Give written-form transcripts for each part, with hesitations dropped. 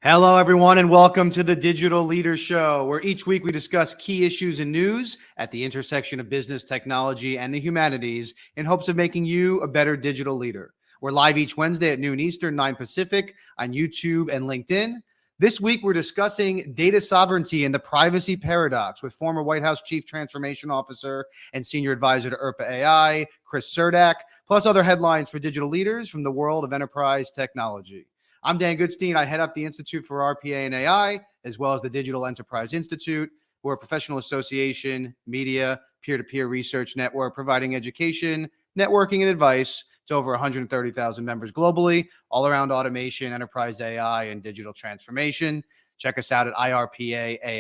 Hello, everyone, and welcome to the Digital Leader Show, where each week we discuss key issues and news at the intersection of business, technology, and the humanities in hopes of making you a better digital leader. We're live each Wednesday at noon Eastern, 9 Pacific on YouTube and LinkedIn. This week, we're discussing data sovereignty and the privacy paradox with former White House Chief Transformation Officer and Senior Advisor to IRPA AI, Chris Surdak, plus other headlines for digital leaders from the world of enterprise technology. I'm Dan Goodstein. I head up the Institute for RPA and AI, as well as the Digital Enterprise Institute. We're a professional association, media, peer-to-peer research network providing education, networking, and advice to over 130,000 members globally, all around automation, enterprise AI, and digital transformation. Check us out at irpaai.com.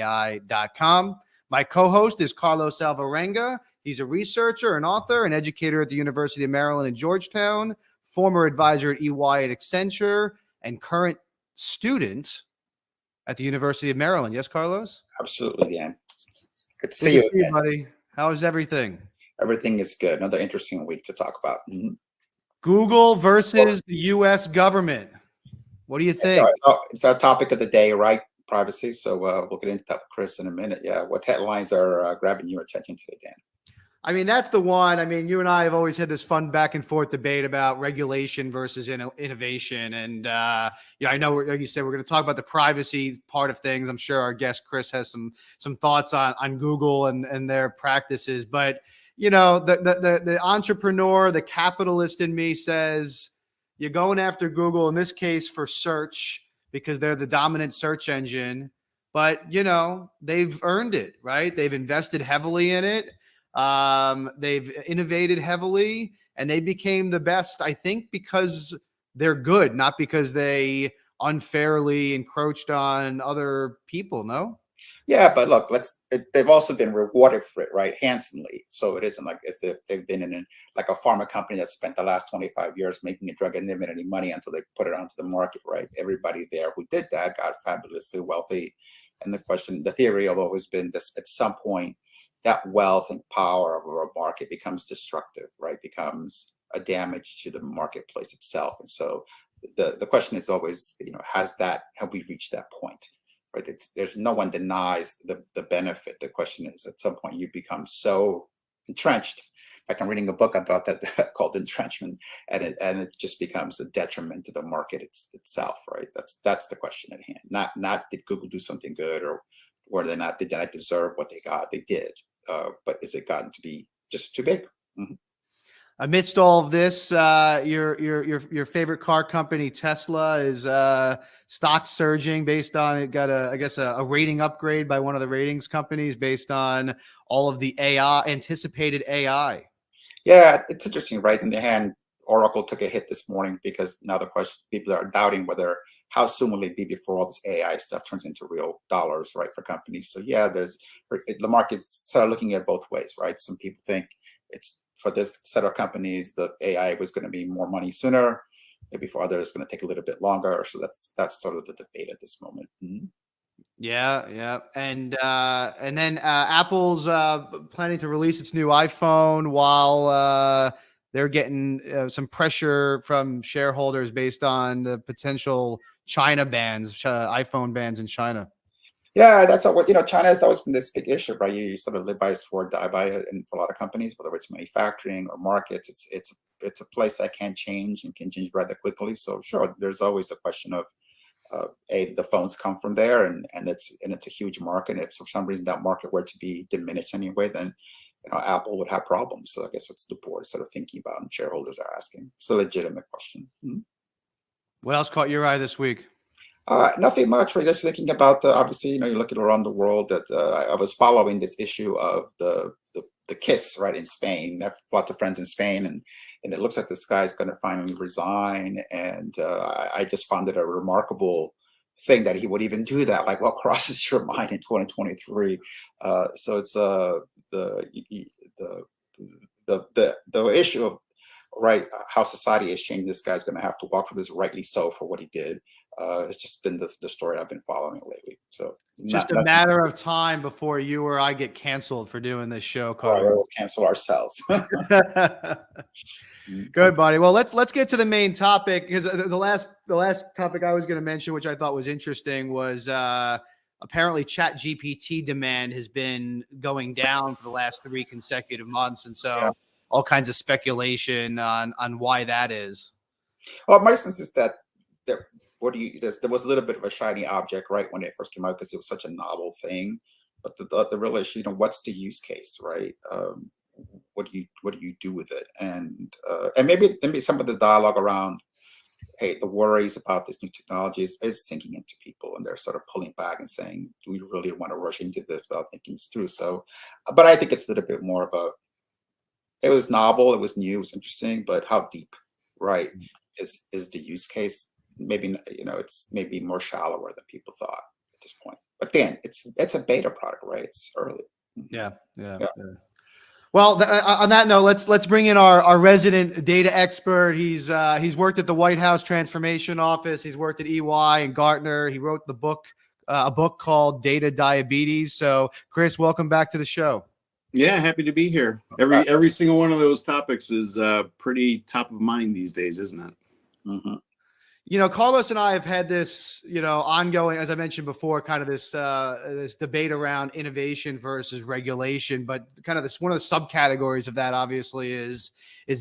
My co-host is Carlos Alvarenga. He's a researcher, an author, an educator at the University of Maryland in Georgetown, former advisor at EY at Accenture, and current student at the University of Maryland. Yes, Carlos? Absolutely, Dan. Good to see you again. Buddy. How is everything? Everything is good. Another interesting week to talk about. Google versus the U.S. government. What do you think? It's our topic of the day, right? Privacy. So we'll get into that with Chris in a minute. Yeah. What headlines are grabbing your attention today, Dan? I mean, that's the one. I mean, you and I have always had this fun back and forth debate about regulation versus innovation. And, I know, like you said, we're going to talk about the privacy part of things. I'm sure our guest, Chris, has some thoughts on Google and their practices. But, the entrepreneur, the capitalist in me says you're going after Google, in this case, for search because they're the dominant search engine. But, they've earned it, right? They've invested heavily in it. They've innovated heavily and they became the best, I think, because they're good, not because they unfairly encroached on other people. No? Yeah, but look, they've also been rewarded for it, right? Handsomely. So it isn't like as if they've been in like a pharma company that spent the last 25 years making a drug and didn't make any money until they put it onto the market, right? Everybody there who did that got fabulously wealthy. And the theory have always been this: at some point, that wealth and power of a market becomes destructive, right? Becomes a damage to the marketplace itself. And so the question is always, have we reached that point, right? There's no one denies the benefit. The question is, at some point, you become so entrenched. In fact, I'm reading a book about that called Entrenchment, and it just becomes a detriment to the market itself, right? That's the question at hand. Not did Google do something good, or did they not deserve what they got? They did, but is it gotten to be just too big? Mm-hmm. Amidst all of this, your favorite car company, Tesla, is stock surging based on it got a rating upgrade by one of the ratings companies based on all of the anticipated AI. Yeah, it's interesting, right? In the hand, Oracle took a hit this morning because now the question, people are doubting how soon will it be before all this AI stuff turns into real dollars, right, for companies. So yeah, the market's sort of looking at both ways, right? Some people think it's for this set of companies, the AI was going to be more money sooner. Maybe for others, it's going to take a little bit longer. So that's sort of the debate at this moment. Mm-hmm. Yeah, and then Apple's planning to release its new iPhone while they're getting some pressure from shareholders based on the potential China bans, iPhone bans in China. Yeah, that's what China has always been this big issue, right? You sort of live by a sword, die by it, and for a lot of companies, whether it's manufacturing or markets, it's a place that can change and can change rather quickly. So sure, there's always a question of the phones come from there, and it's a huge market. If for some reason that market were to be diminished anyway, then Apple would have problems. So I guess what's the board sort of thinking about and shareholders are asking. It's a legitimate question. Mm-hmm. What else caught your eye this week? Nothing much. We're just thinking about obviously, you look at around the world that I was following this issue of the kiss right in Spain. I have lots of friends in Spain, and it looks like this guy's going to finally resign. And I just found it a remarkable thing that he would even do that. Like, what crosses your mind in 2023? So it's the issue of right how society has changed. This guy's going to have to walk for this, rightly so, for what he did. It's just been the story I've been following lately. So just a matter of time before you or I get canceled for doing this show, Carl. We'll cancel ourselves. Good, buddy. Well, let's get to the main topic, because the last topic I was going to mention, which I thought was interesting, was apparently Chat GPT demand has been going down for the last 3 consecutive months, and so all kinds of speculation on why that is. Well, my sense is that there was a little bit of a shiny object right when it first came out because it was such a novel thing. But the real issue, what's the use case, right? What do you do with it? And maybe some of the dialogue around, hey, the worries about this new technology is sinking into people, and they're sort of pulling back and saying, do we really want to rush into this without thinking this through? So, but I think it's a little bit more of it was novel, it was new, it was interesting, but how deep, right, is the use case? Maybe, it's maybe more shallower than people thought at this point. But again, it's a beta product, right? It's early. Yeah. Well, on that note, let's bring in our resident data expert. He's worked at the White House Transformation Office. He's worked at EY and Gartner. He wrote a book called Data Diabetes. So, Chris, welcome back to the show. Yeah, happy to be here. Every single one of those topics is pretty top of mind these days, isn't it? Mm-hmm. Carlos and I have had this, ongoing, as I mentioned before, kind of this debate around innovation versus regulation. But kind of one of the subcategories of that, obviously, is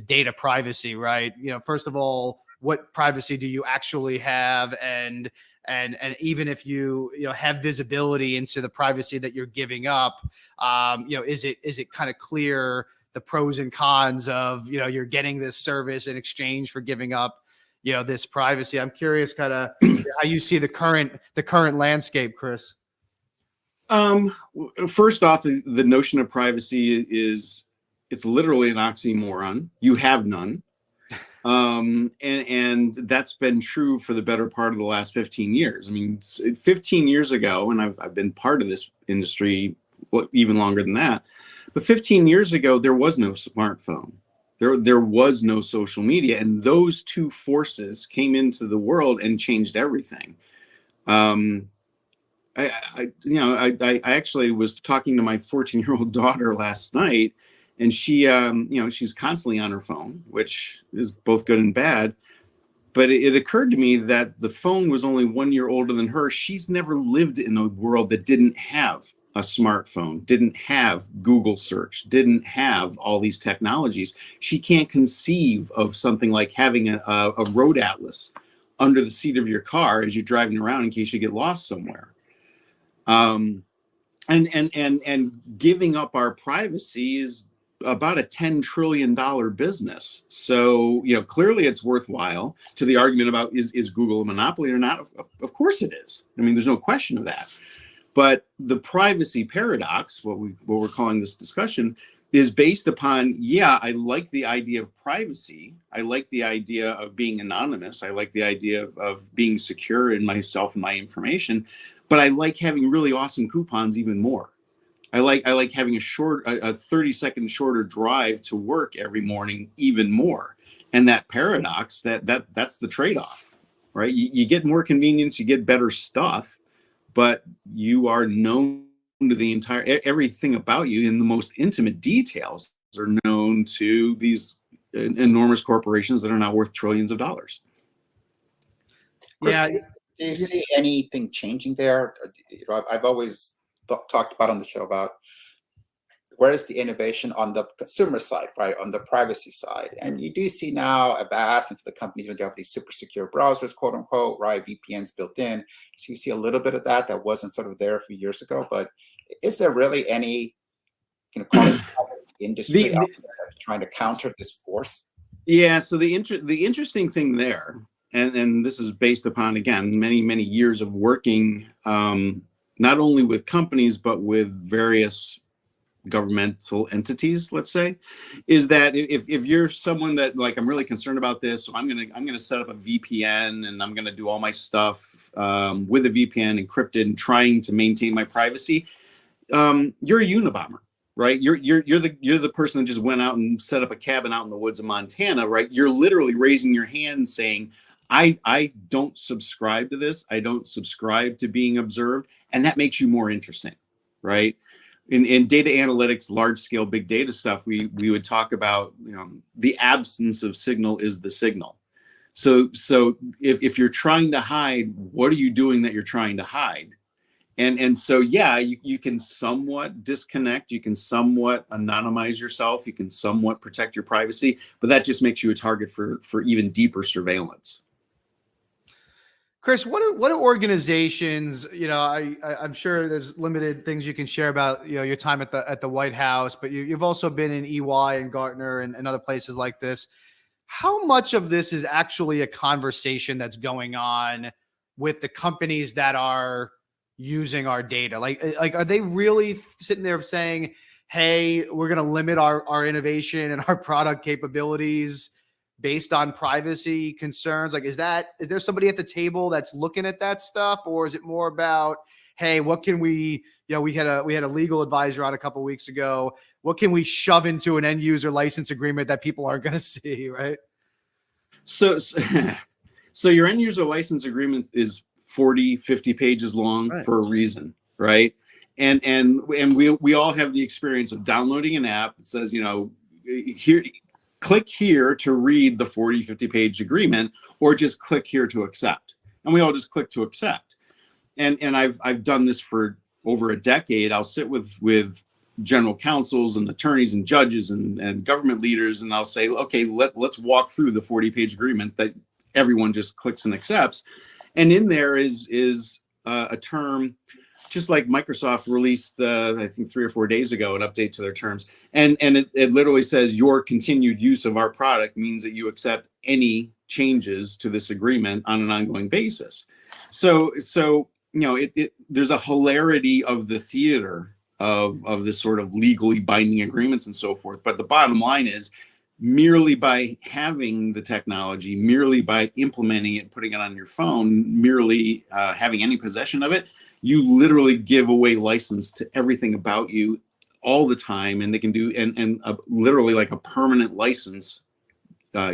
data privacy, right? First of all, what privacy do you actually have, and even if you have visibility into the privacy that you're giving up, is it kind of clear the pros and cons of you're getting this service in exchange for giving up this privacy? I'm curious kind of how you see the current landscape, Chris. First off, the notion of privacy it's literally an oxymoron. You have none. And that's been true for the better part of the last 15 years. I mean, 15 years ago, and I've been part of this industry even longer than that, but 15 years ago, there was no smartphone. There was no social media, and those two forces came into the world and changed everything. I actually was talking to my 14-year-old daughter last night, and she, she's constantly on her phone, which is both good and bad. But it occurred to me that the phone was only 1 year older than her. She's never lived in a world that didn't have a smartphone, didn't have Google search, didn't have all these technologies. She can't conceive of something like having a road atlas under the seat of your car as you're driving around in case you get lost somewhere. And giving up our privacy is about a $10 trillion business. So, clearly it's worthwhile. To the argument about is Google a monopoly or not? Of course it is. I mean, there's no question of that. But the privacy paradox, what we're calling this discussion, is based upon, I like the idea of privacy. I like the idea of being anonymous. I like the idea of being secure in myself and my information. But I like having really awesome coupons even more. I like having a 30-second shorter drive to work every morning even more. And that paradox, that's the trade-off, right? You get more convenience, you get better stuff, but you are known to everything about you in the most intimate details are known to these enormous corporations that are now worth trillions of dollars. Chris, do you see anything changing there? I've always talked about on the show about where is the innovation on the consumer side, right? On the privacy side. And you do see now a vast into the companies when they have these super secure browsers, quote unquote, right? VPNs built in. So you see a little bit of that wasn't sort of there a few years ago. But is there really any industry out there that's trying to counter this force? Yeah, so the interesting thing there, and this is based upon, again, many years of working not only with companies, but with various governmental entities, let's say, is that if you're someone that like, I'm really concerned about this, so I'm gonna set up a VPN and I'm gonna do all my stuff with a VPN encrypted and trying to maintain my privacy, you're a Unabomber, right? You're the person that just went out and set up a cabin out in the woods of Montana, right? You're literally raising your hand saying, I don't subscribe to this. I don't subscribe to being observed. And that makes you more interesting, right? in data analytics, large scale big data stuff, we would talk about, the absence of signal is the signal. So if you're trying to hide, what are you doing that you're trying to hide? And so, yeah, you can somewhat disconnect, you can somewhat anonymize yourself, you can somewhat protect your privacy, but that just makes you a target for even deeper surveillance. Chris, what are organizations? I'm sure there's limited things you can share about your time at the White House, but you've also been in EY and Gartner and other places like this. How much of this is actually a conversation that's going on with the companies that are using our data? Like are they really sitting there saying, hey, we're going to limit our innovation and our product capabilities based on privacy concerns? Like, is there somebody at the table that's looking at that stuff, or is it more about, hey, what can we, we had a legal advisor on a couple of weeks ago. What can we shove into an end user license agreement that people aren't going to see, right? So your end user license agreement is 40, 50 pages long, right, for a reason, right? And we all have the experience of downloading an app that says, here, click here to read the 40, 50 page agreement, or just click here to accept. And we all just click to accept. And I've done this for over a decade. I'll sit with general counsels and attorneys and judges and government leaders, and I'll say, okay, let's walk through the 40-page agreement that everyone just clicks and accepts. And in there is a term, just like Microsoft released, I think 3 or 4 days ago, an update to their terms. And it literally says your continued use of our product means that you accept any changes to this agreement on an ongoing basis. So there's a hilarity of the theater of this sort of legally binding agreements and so forth. But the bottom line is, merely by having the technology, merely by implementing it, putting it on your phone, merely having any possession of it, you literally give away license to everything about you all the time. And they can do literally like a permanent license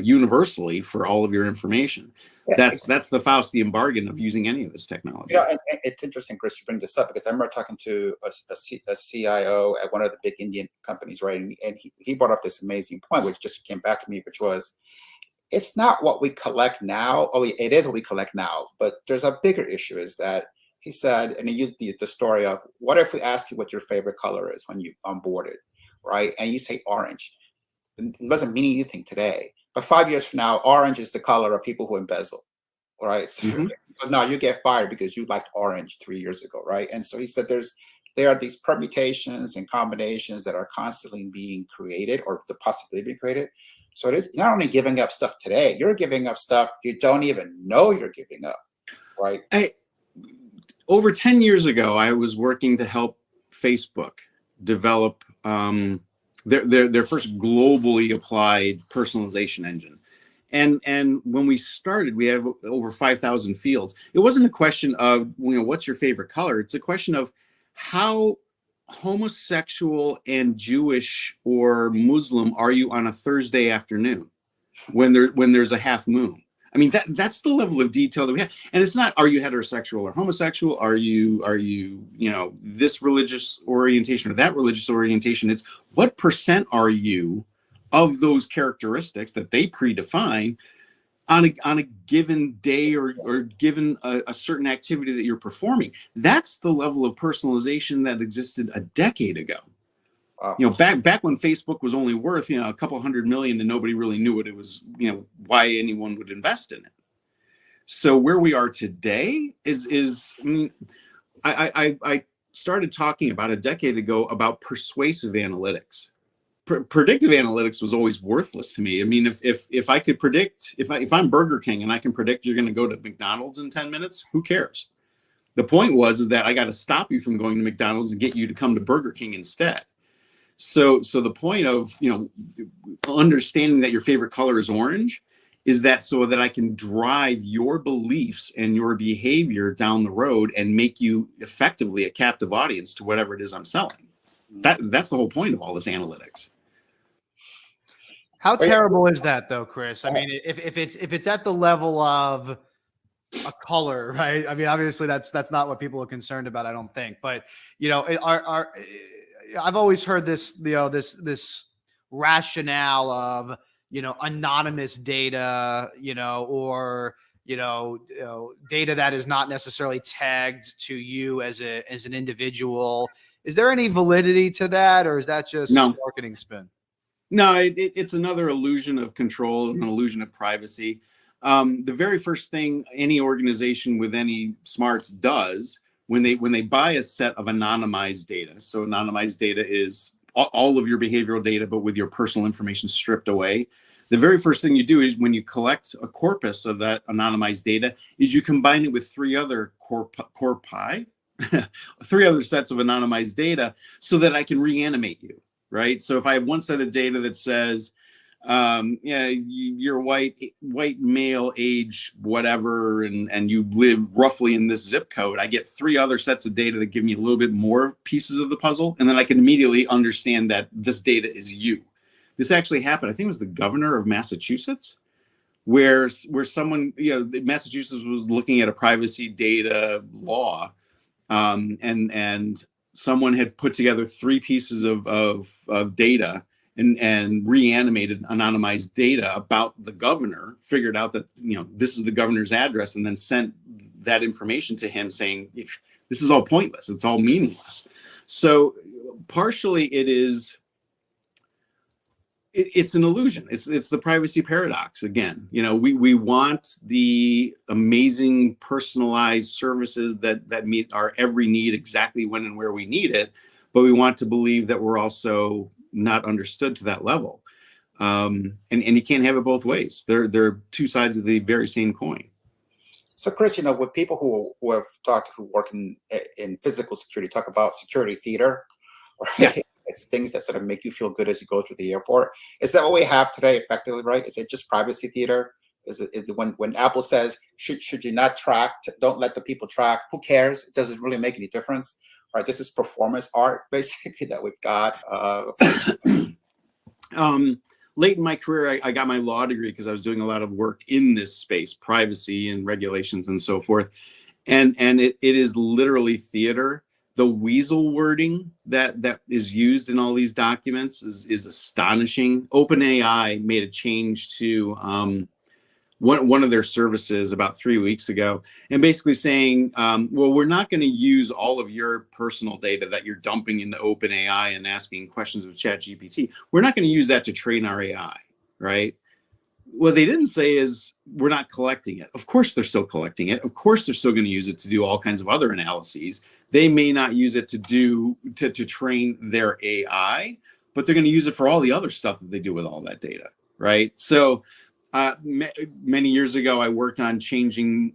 universally for all of your information. Yeah, that's the Faustian bargain of using any of this technology. And it's interesting, Chris, you bring this up, because I remember talking to a CIO at one of the big Indian companies, right? And he brought up this amazing point, which just came back to me, which was, it's not what we collect now. Oh, it is what we collect now, but there's a bigger issue, is that he said, and he used the story of, what if we ask you what your favorite color is when you onboarded, right? And you say orange. It doesn't mean anything today. But 5 years from now, orange is the color of people who embezzle, right? So now you get fired because you liked orange 3 years ago, right? And so he said there are these permutations and combinations that are constantly being created, or the possibility of being created. So it is not only giving up stuff today, you're giving up stuff you don't even know you're giving up, right? Over 10 years ago, I was working to help Facebook develop their first globally applied personalization engine. And when we started, we had over 5,000 fields. It wasn't a question of, what's your favorite color? It's a question of how homosexual and Jewish or Muslim are you on a Thursday afternoon when there's a half moon? I mean, that's the level of detail that we have. And it's not, are you heterosexual or homosexual? Are you this religious orientation or that religious orientation? It's what percent are you of those characteristics that they predefine on a given day or given a certain activity that you're performing. That's the level of personalization that existed a decade ago. Back when Facebook was only worth, a couple $100 million, and nobody really knew what it was, why anyone would invest in it. So where we are today is I started talking about a decade ago about persuasive analytics. Predictive analytics was always worthless to me. I mean, if I could predict, if I'm Burger King and I can predict you're going to go to McDonald's in 10 minutes, who cares? The point is that I got to stop you from going to McDonald's and get you to come to Burger King instead. So the point of, understanding that your favorite color is orange is that so that I can drive your beliefs and your behavior down the road and make you effectively a captive audience to whatever it is I'm selling. That's the whole point of all this analytics. How terrible is that, though, Chris? I mean, if it's at the level of a color, right? I mean, obviously that's not what people are concerned about, I don't think. But I've always heard this, this rationale of, anonymous data, or, data that is not necessarily tagged to you as an individual. Is there any validity to that, or is that just No. marketing spin? No, it's another illusion of control, an illusion of privacy. The very first thing any organization with any smarts does when they buy a set of anonymized data. So anonymized data is all of your behavioral data, but with your personal information stripped away. The very first thing you do is when you collect a corpus of that anonymized data is you combine it with three other corpi, three other sets of anonymized data so that I can reanimate you. Right. So if I have one set of data that says, you're white male, age whatever, and you live roughly in this zip code, I get three other sets of data that give me a little bit more pieces of the puzzle, and then I can immediately understand that this data is you. This actually happened. I think it was the governor of Massachusetts, where someone, Massachusetts was looking at a privacy data law, and someone had put together three pieces of data and reanimated anonymized data about the governor, figured out that, this is the governor's address, and then sent that information to him saying, this is all pointless. It's all meaningless. So partially it's an illusion. It's the privacy paradox again. We want the amazing personalized services that meet our every need exactly when and where we need it, but we want to believe that we're also not understood to that level. And you can't have it both ways. They're two sides of the very same coin. So Chris, with people who have talked, who work in physical security, talk about security theater, right? Yeah. It's things that sort of make you feel good as you go through the airport. Is that what we have today effectively, right? Is it just privacy theater? Is it when Apple says, should you not track, don't let the people track, who cares? It doesn't really make any difference, right? This is performance art, basically, that we've got. Late in my career, I got my law degree because I was doing a lot of work in this space, privacy and regulations and so forth. And it is literally theater. The weasel wording that is used in all these documents is astonishing. OpenAI made a change to one of their services about 3 weeks ago, and basically saying, well, we're not going to use all of your personal data that you're dumping into OpenAI and asking questions of ChatGPT. We're not going to use that to train our AI, right? What they didn't say is we're not collecting it. Of course, they're still collecting it. Of course, they're still going to use it to do all kinds of other analyses. They may not use it to train their AI, but they're going to use it for all the other stuff that they do with all that data, right? So many years ago, I worked on changing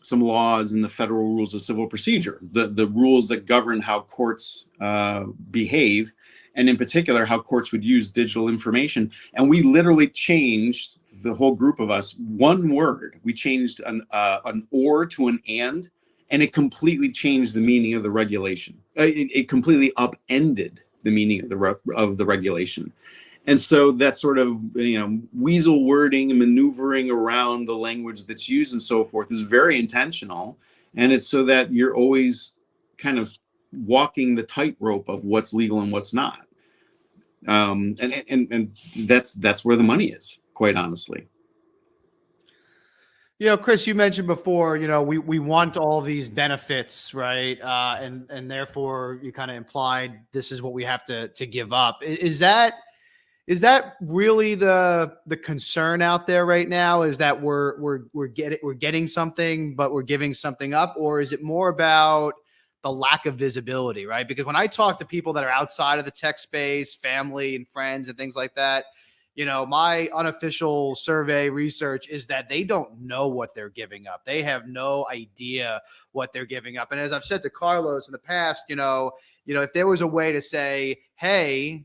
some laws in the federal rules of civil procedure, the rules that govern how courts behave, and in particular, how courts would use digital information. And we literally changed, the whole group of us, one word. We changed an or to an and it completely changed the meaning of the regulation. It completely upended the meaning of the regulation. And so that sort of weasel wording and maneuvering around the language that's used and so forth is very intentional. And it's so that you're always kind of walking the tightrope of what's legal and what's not. And that's where the money is, quite honestly. Chris, you mentioned before, we want all these benefits, right? And therefore you kind of implied this is what we have to give up. Is that really the concern out there right now? Is that we're getting something, but we're giving something up? Or is it more about the lack of visibility, right? Because when I talk to people that are outside of the tech space, family and friends and things like that, my unofficial survey research is that they don't know what they're giving up. They have no idea what they're giving up. And as I've said to Carlos in the past, if there was a way to say, hey,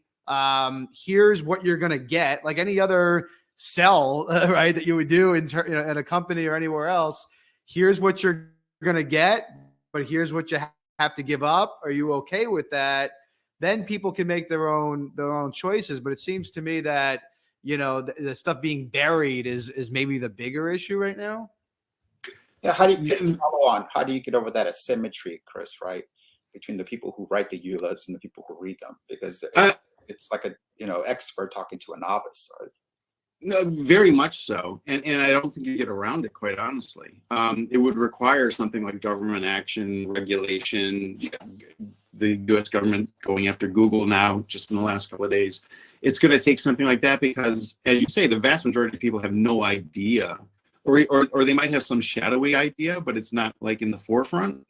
here's what you're going to get, like any other sell, right, that you would do in a company or anywhere else, here's what you're going to get, but here's what you have to give up. Are you okay with that? Then people can make their own choices. But it seems to me that the stuff being buried is maybe the bigger issue right now. Yeah, how do you follow on? How do you get over that asymmetry, Chris? Right, between the people who write the EULAs and the people who read them, because it's like a expert talking to a novice, right? No, very much so, and I don't think you get around it, quite honestly. It would require something like government action, regulation, the U.S. government going after Google now, just in the last couple of days. It's going to take something like that because, as you say, the vast majority of people have no idea, or they might have some shadowy idea, but it's not like in the forefront.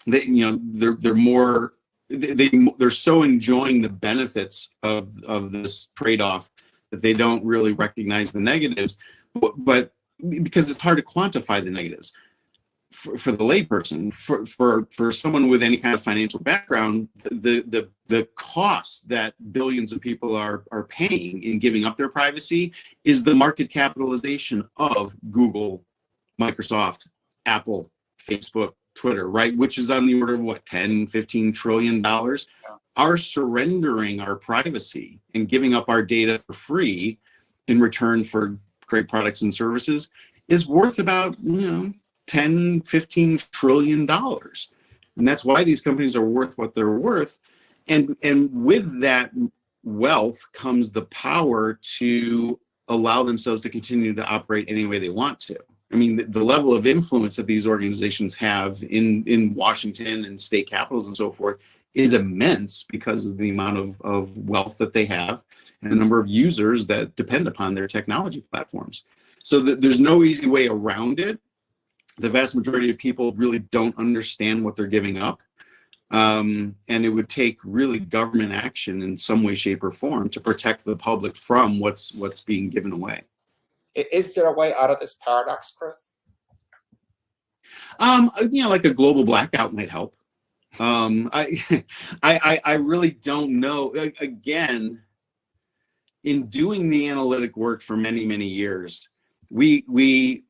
They're more they're so enjoying the benefits of this trade-off that they don't really recognize the negatives, but because it's hard to quantify the negatives for the layperson. For someone with any kind of financial background, the cost that billions of people are paying in giving up their privacy is the market capitalization of Google, Microsoft, Apple, Facebook, Twitter, right? Which is on the order of what, 10, 15 trillion dollars. Our surrendering our privacy and giving up our data for free in return for great products and services is worth about 10, 15 trillion dollars. And that's why these companies are worth what they're worth. And with that wealth comes the power to allow themselves to continue to operate any way they want to. I mean, the level of influence that these organizations have in Washington and state capitals and so forth is immense because of the amount of wealth that they have and the number of users that depend upon their technology platforms. So there's no easy way around it. The vast majority of people really don't understand what they're giving up. And it would take really government action in some way, shape, or form to protect the public from what's being given away. Is there a way out of this paradox, Chris? Like a global blackout might help. I really don't know. Again, in doing the analytic work for many, many years, we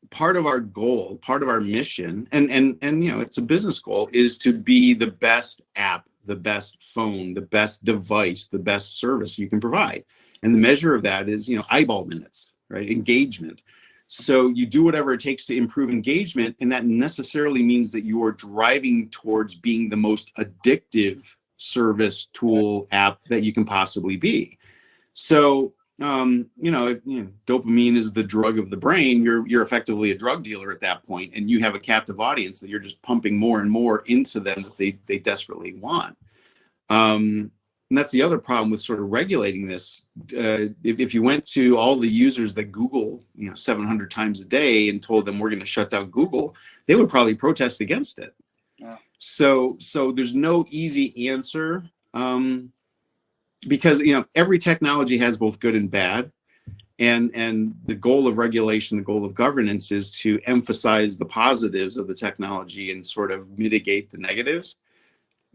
part of our goal, part of our mission, and it's a business goal, is to be the best app, the best phone, the best device, the best service you can provide. And the measure of that is, eyeball minutes, right? Engagement. So you do whatever it takes to improve engagement, and that necessarily means that you are driving towards being the most addictive service, tool, app that you can possibly be. So, if dopamine is the drug of the brain, you're effectively a drug dealer at that point, and you have a captive audience that you're just pumping more and more into them that they desperately want. And that's the other problem with sort of regulating this. If you went to all the users that Google, 700 times a day and told them we're going to shut down Google, they would probably protest against it. Yeah. So there's no easy answer because every technology has both good and bad, and the goal of regulation, the goal of governance, is to emphasize the positives of the technology and sort of mitigate the negatives.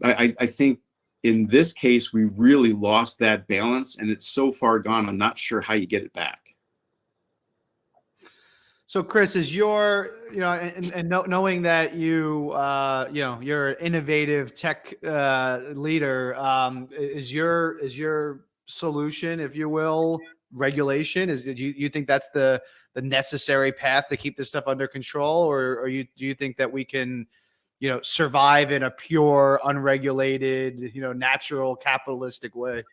I think. In this case, we really lost that balance, and it's so far gone, I'm not sure how you get it back. So, Chris, is your, knowing that you're an innovative tech leader, is your solution, if you will, regulation? Do you think that's the necessary path to keep this stuff under control, or do you think that we can survive in a pure, unregulated, natural capitalistic way?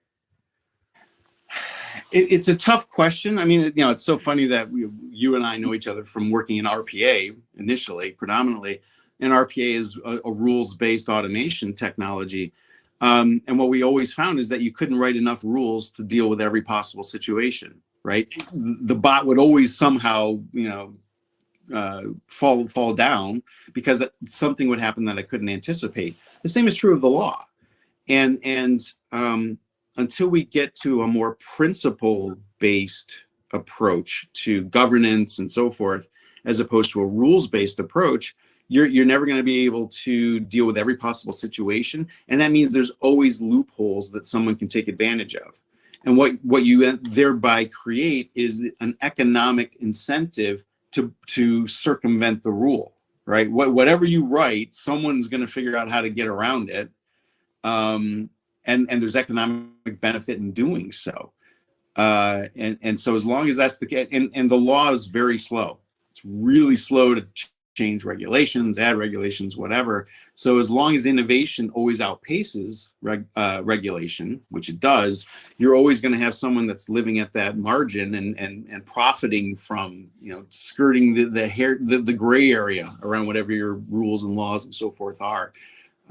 It's a tough question. I mean, it's so funny that you and I know each other from working in RPA initially, predominantly. And RPA is a rules-based automation technology. And what we always found is that you couldn't write enough rules to deal with every possible situation, right? The bot would always somehow, fall down because something would happen that I couldn't anticipate. The same is true of the law. And until we get to a more principle-based approach to governance and so forth, as opposed to a rules-based approach, you're never going to be able to deal with every possible situation. And that means there's always loopholes that someone can take advantage of. And what you thereby create is an economic incentive to circumvent the rule, right? Whatever you write, someone's going to figure out how to get around it. And there's economic benefit in doing so. And so as long as that's the case, and the law is very slow. It's really slow to change regulations, add regulations, whatever. So as long as innovation always outpaces regulation, which it does, you're always going to have someone that's living at that margin and profiting from, skirting the gray area around whatever your rules and laws and so forth are.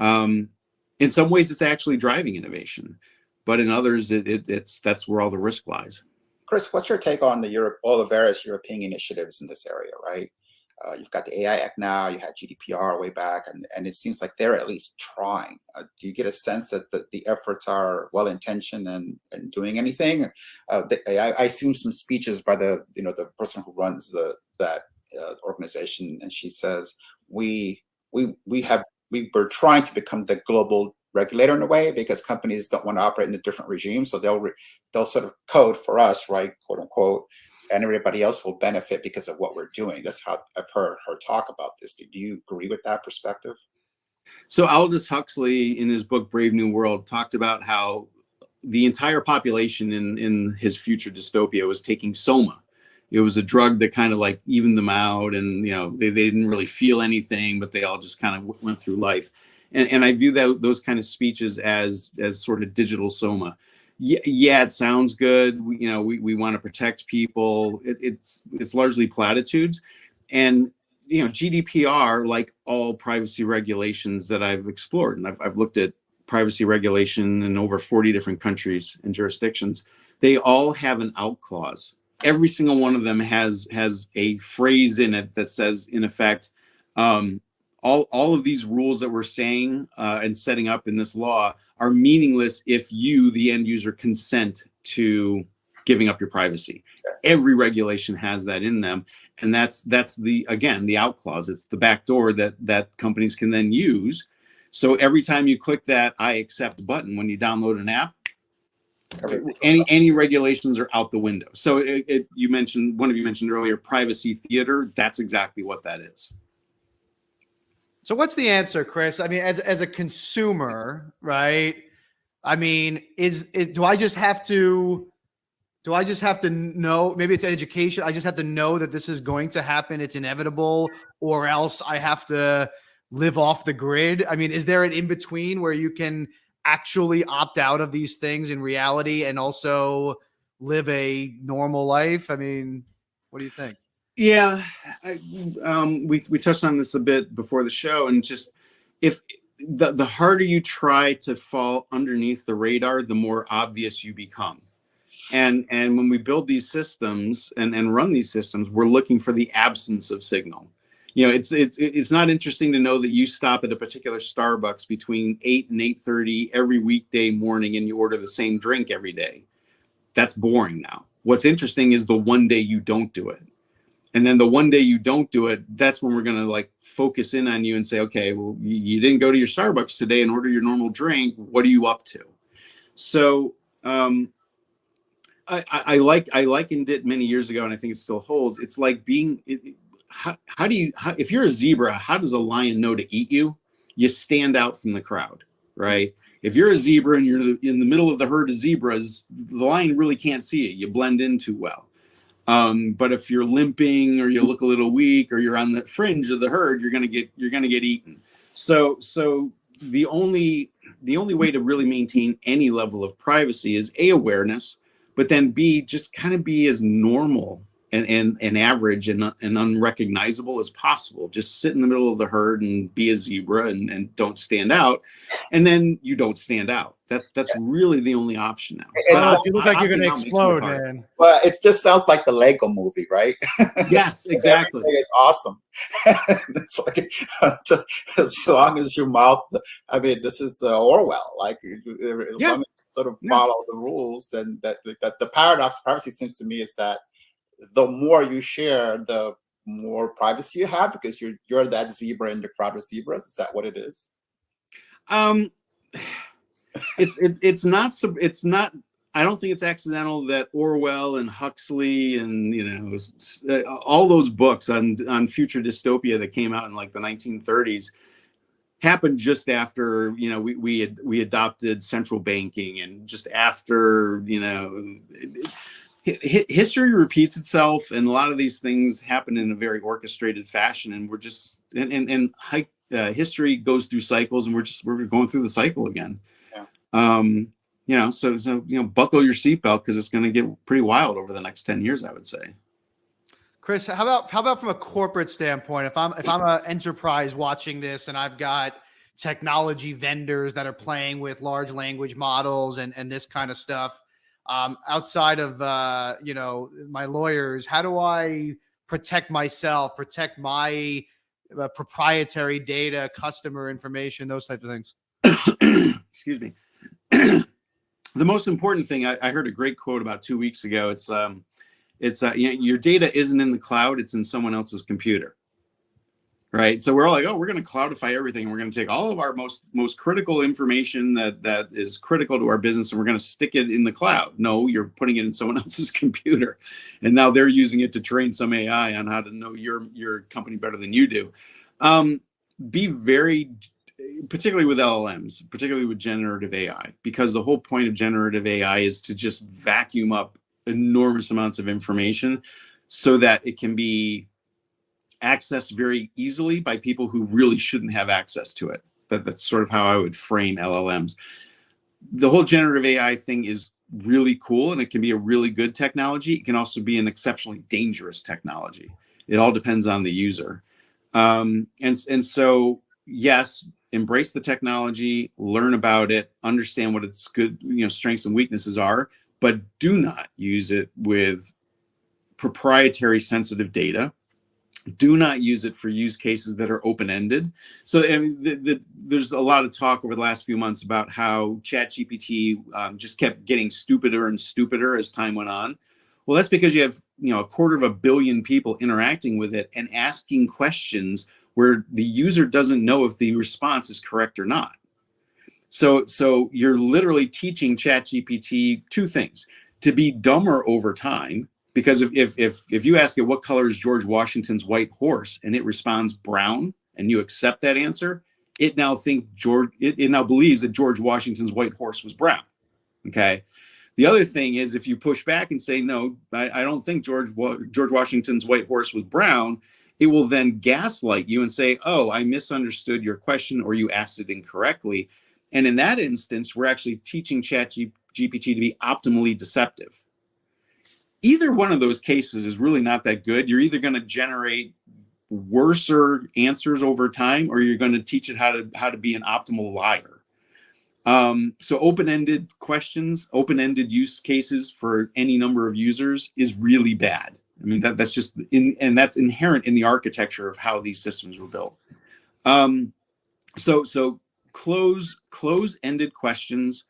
In some ways, it's actually driving innovation, but in others, that's where all the risk lies. Chris, what's your take on all the various European initiatives in this area, right? You've got the AI Act now, you had GDPR way back, and it seems like they're at least trying. Do you get a sense that the efforts are well-intentioned and doing anything? I assume some speeches by the person who runs that organization, and she says, we're trying to become the global regulator in a way, because companies don't want to operate in a different regime, so they'll sort of code for us, right, quote unquote, and everybody else will benefit because of what we're doing. That's how I've heard her talk about this. Do you agree with that perspective? So Aldous Huxley, in his book Brave New World, talked about how the entire population in his future dystopia was taking soma. It was a drug that kind of like evened them out, and they didn't really feel anything, but they all just kind of went through life. And I view those kind of speeches as sort of digital soma. Yeah, it sounds good. We want to protect people. It's largely platitudes, and GDPR, like all privacy regulations that I've explored, and I've looked at privacy regulation in over 40 different countries and jurisdictions. They all have an out clause. Every single one of them has a phrase in it that says, in effect, all of these rules that we're saying and setting up in this law are meaningless if you, the end user, consent to giving up your privacy. Every regulation has that in them, and that's the out clause. It's the back door that companies can then use. So every time you click that I accept button when you download an app, any regulations are out the window. So one of you mentioned earlier, privacy theater. That's exactly what that is. So what's the answer, Chris? I mean, as a consumer, right? I mean, do I just have to know, maybe it's education, I just have to know that this is going to happen, it's inevitable, or else I have to live off the grid? I mean, is there an in-between where you can actually opt out of these things in reality and also live a normal life? I mean, what do you think? Yeah, we touched on this a bit before the show, and just if the harder you try to fall underneath the radar, the more obvious you become. And when we build these systems and run these systems, we're looking for the absence of signal. It's not interesting to know that you stop at a particular Starbucks between 8 and 8:30 every weekday morning and you order the same drink every day. That's boring now. What's interesting is the one day you don't do it. And then the one day you don't do it, that's when we're going to like focus in on you and say, okay, well, you didn't go to your Starbucks today and order your normal drink. What are you up to? So I likened it many years ago, and I think it still holds. It's like if you're a zebra, how does a lion know to eat you? You stand out from the crowd, right? If you're a zebra and you're in the middle of the herd of zebras, the lion really can't see you. You blend in too well. But if you're limping or you look a little weak or you're on the fringe of the herd, you're gonna get eaten. So the only way to really maintain any level of privacy is A, awareness, but then B, just kind of be as normal and average and unrecognizable as possible. Just sit in the middle of the herd and be a zebra and don't stand out. And then you don't stand out. That's really the only option now. You look like you're going to explode, man. Well, it just sounds like the Lego movie, right? Yes, exactly. It's awesome. It's like, as long as your mouth, I mean, this is Orwell. Like, as long as you sort of follow the rules, then that the paradox of privacy seems to me is that the more you share, the more privacy you have, because you're that zebra in the crowd of zebras. Is that what it is? It's not. I don't think it's accidental that Orwell and Huxley and all those books on future dystopia that came out in like the 1930s happened just after we adopted central banking, and just after history repeats itself, and a lot of these things happen in a very orchestrated fashion, and we're just history goes through cycles, and we're going through the cycle again. Yeah. So buckle your seatbelt, because it's going to get pretty wild over the next 10 years, I would say. Chris, how about from a corporate standpoint? If I'm an enterprise watching this, and I've got technology vendors that are playing with large language models and this kind of stuff, outside of my lawyers, how do I protect myself, protect my proprietary data, customer information, those types of things? Excuse me. The most important thing, I heard a great quote about 2 weeks ago. It's your data isn't in the cloud, it's in someone else's computer. Right. So we're all like, oh, we're going to cloudify everything. We're going to take all of our most critical information that is critical to our business, and we're going to stick it in the cloud. No, you're putting it in someone else's computer, and now they're using it to train some AI on how to know your company better than you do. Be very, particularly with LLMs, particularly with generative AI, because the whole point of generative AI is to just vacuum up enormous amounts of information so that it can be accessed very easily by people who really shouldn't have access to it. That's sort of how I would frame LLMs. The whole generative AI thing is really cool, and it can be a really good technology. It can also be an exceptionally dangerous technology. It all depends on the user. And so, yes, embrace the technology, learn about it, understand what its good, strengths and weaknesses are, but do not use it with proprietary sensitive data. Do not use it for use cases that are open-ended. So there's a lot of talk over the last few months about how ChatGPT just kept getting stupider and stupider as time went on. Well, that's because you have 250 million people interacting with it and asking questions where the user doesn't know if the response is correct or not. So you're literally teaching ChatGPT two things: to be dumber over time. Because if you ask it, what color is George Washington's white horse, and it responds brown, and you accept that answer, it now believes that George Washington's white horse was brown. Okay. The other thing is, if you push back and say, no, I don't think George Washington's white horse was brown, it will then gaslight you and say, oh, I misunderstood your question, or you asked it incorrectly. And in that instance, we're actually teaching ChatGPT to be optimally deceptive. Either one of those cases is really not that good. You're either going to generate worser answers over time, or you're going to teach it how to be an optimal liar. So open-ended questions, open-ended use cases for any number of users is really bad. I mean, that's just and that's inherent in the architecture of how these systems were built. So close-ended questions.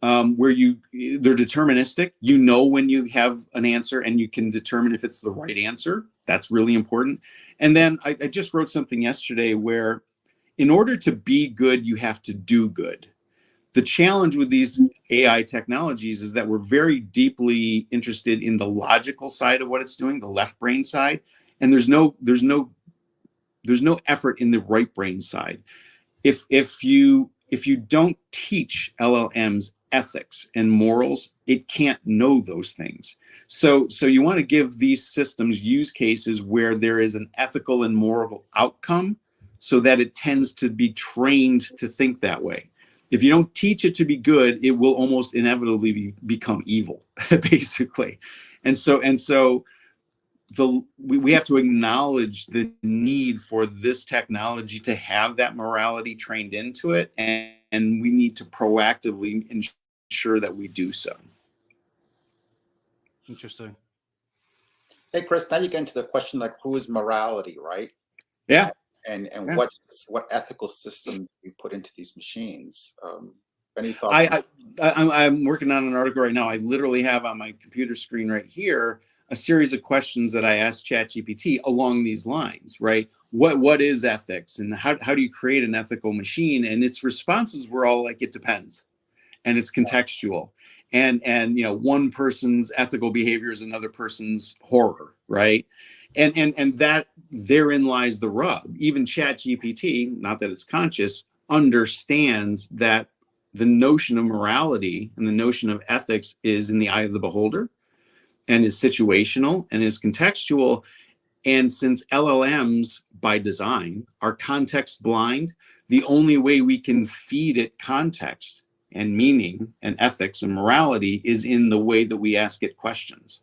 Where they're deterministic. When you have an answer, and you can determine if it's the right answer. That's really important. And then I just wrote something yesterday where, in order to be good, you have to do good. The challenge with these AI technologies is that we're very deeply interested in the logical side of what it's doing, the left brain side, and there's no effort in the right brain side. If you don't teach LLMs ethics and morals, it can't know those things. So you want to give these systems use cases where there is an ethical and moral outcome, so that it tends to be trained to think that way. If you don't teach it to be good, it will almost inevitably become evil, basically. And so we have to acknowledge the need for this technology to have that morality trained into it, and we need to proactively ensure that we do so. Interesting. Hey, Chris, now you get into the question, like, who is morality, right? Yeah. And Yeah. what ethical systems you put into these machines? Any thoughts? I'm working on an article right now. I literally have on my computer screen right here a series of questions that I asked ChatGPT along these lines, right? What is ethics, and how do you create an ethical machine? And its responses were all like, it depends, and it's contextual, and one person's ethical behavior is another person's horror, right? And that therein lies the rub. Even ChatGPT, not that it's conscious, understands that the notion of morality and the notion of ethics is in the eye of the beholder. and is situational and is contextual. And since LLMs by design are context blind, the only way we can feed it context and meaning and ethics and morality is in the way that we ask it questions.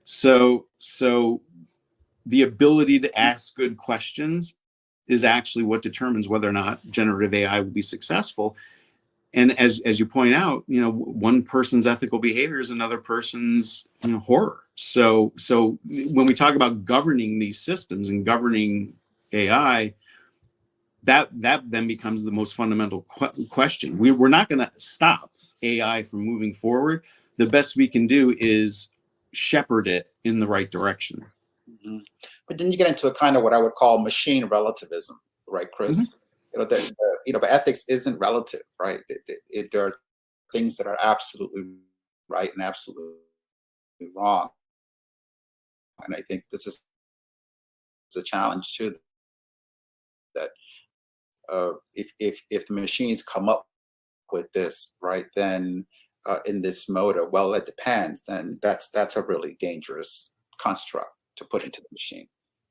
So the ability to ask good questions is actually what determines whether or not generative AI will be successful. And as you point out, one person's ethical behavior is another person's horror. So when we talk about governing these systems and governing AI, that then becomes the most fundamental question. We're not going to stop AI from moving forward. The best we can do is shepherd it in the right direction. Mm-hmm. But then you get into a kind of what I would call machine relativism, right, Chris? Mm-hmm. But ethics isn't relative, right? There are things that are absolutely right and absolutely wrong, and I think this is a challenge too. That if the machines come up with this, right, then in this mode of, well, it depends, then that's a really dangerous construct to put into the machine.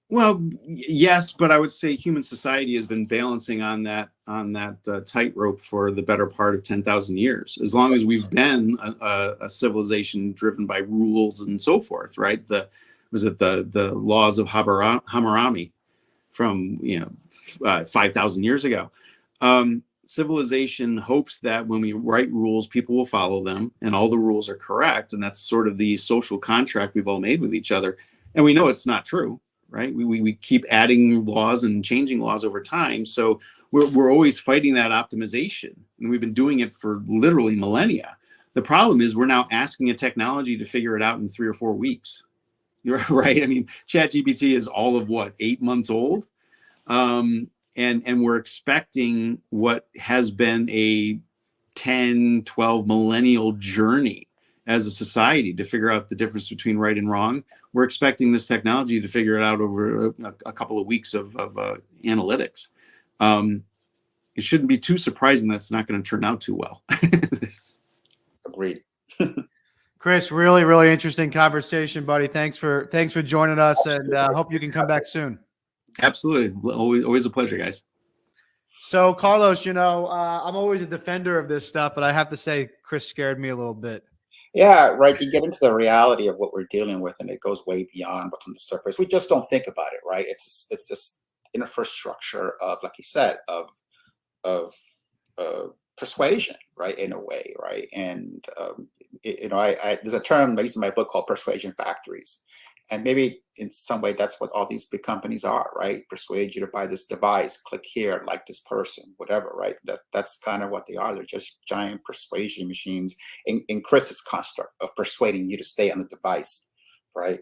Well, yes, but I would say human society has been balancing on that tightrope for the better part of 10,000 years. As long as we've been a civilization driven by rules and so forth, right? The laws of Hammurabi from 5,000 years ago. Civilization hopes that when we write rules, people will follow them, and all the rules are correct, and that's sort of the social contract we've all made with each other. And we know it's not true. Right? We keep adding laws and changing laws over time. So we're always fighting that optimization. And we've been doing it for literally millennia. The problem is we're now asking a technology to figure it out in 3 or 4 weeks. You're right. I mean, ChatGPT is all of 8 months old. And we're expecting what has been a 10, 12 millennial journey as a society to figure out the difference between right and wrong. We're expecting this technology to figure it out over a couple of weeks of analytics. It shouldn't be too surprising that's not going to turn out too well. Agreed. Chris, really, really interesting conversation, buddy. Thanks for joining us, and hope you can come back soon. Absolutely. Always a pleasure, guys. So, Carlos, I'm always a defender of this stuff, but I have to say, Chris scared me a little bit. Yeah, right. You get into the reality of what we're dealing with, and it goes way beyond what's on the surface. We just don't think about it, right? It's this infrastructure of, like you said, of persuasion, right? In a way, right? And there's a term I use in my book called persuasion factories, and maybe in some way that's what all these big companies are, right? Persuade you to buy this device, click here, like this person, whatever, right? That's kind of what they are. They're just giant persuasion machines in Chris's construct of persuading you to stay on the device, right?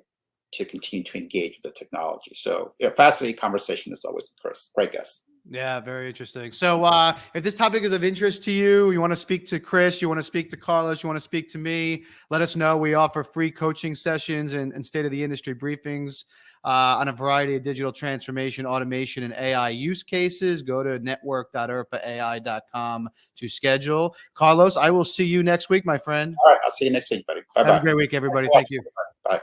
To continue to engage with the technology. So, fascinating conversation as always with Chris. Great guest. Yeah, very interesting. So if this topic is of interest to you, you want to speak to Chris, you want to speak to Carlos, you want to speak to me, let us know. We offer free coaching sessions and state-of-the-industry briefings on a variety of digital transformation, automation, and AI use cases. Go to network.irpaai.com to schedule. Carlos, I will see you next week, my friend. All right, I'll see you next week, buddy. Bye-bye. Have a great week, everybody. Thank you. Bye.